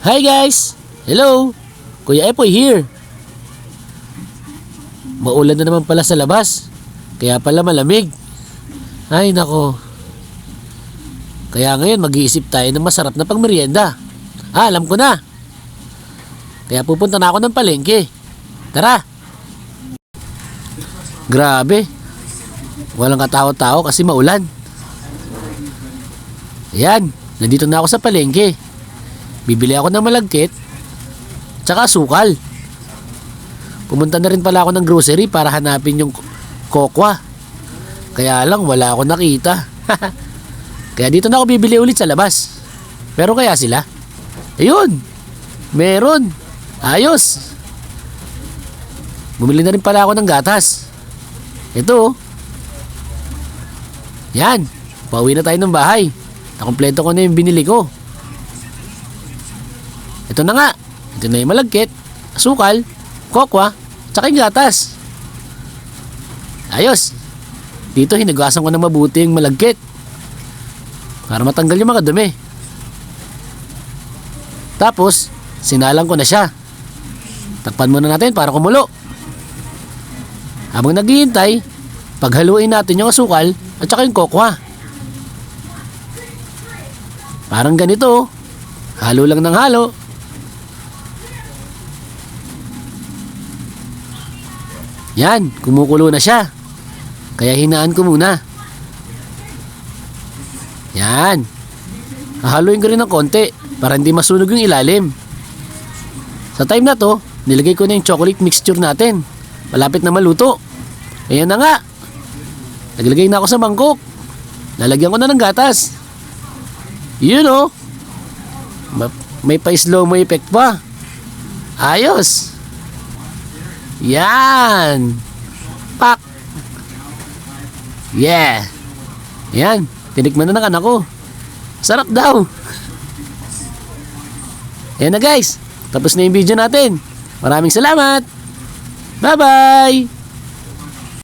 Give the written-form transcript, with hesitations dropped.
Hi guys! Hello! Kuya Epoy here. Maulan na naman pala sa labas. Kaya pala malamig. Ay nako. Kaya ngayon mag-iisip tayo ng masarap na pangmerienda. Alam ko na. Kaya pupunta na ako ng palengke. Tara! Grabe. Walang katao-tao kasi maulan. Ayan, nandito na ako sa palengke. Bibili ako ng malagkit tsaka sukal. Pumunta na rin pala ako ng grocery para hanapin yung kokwa. Kaya lang wala ako nakita. Kaya dito na ako bibili ulit sa labas. Pero kaya sila? Ayun! Meron! Ayos! Bumili na rin pala ako ng gatas. Ito oh. Yan! Pauwi na tayo ng bahay. Nakompleto ko na yung binili ko. Ito na nga. Ito na yung malagkit, asukal, kokwa, tsaka yung gatas. Ayos. Dito hinugasan ko ng mabuti yung malagkit para matanggal yung mga dumi. Tapos, sinalang ko na siya. Takpan muna natin para kumulo. Habang naghihintay, paghaluin natin yung asukal at tsaka yung kokwa. Parang ganito. Halo lang ng halo. Yan, kumukulo na siya. Kaya hinaan ko muna. Yan. Hahaluin ko rin ng konti para hindi masunog yung ilalim. Sa time na to, nilagay ko na yung chocolate mixture natin. Malapit na maluto. Ayan na nga. Naglagay na ako sa mangkok. Lalagyan ko na ng gatas. Yun oh. May pa-slow mo effect pa. Ayos. Yan. Pak. Yeah. Yan. Tinikman na ng anak ko. Sarap daw. Yan na guys. Tapos na yung video natin. Maraming salamat. Bye bye.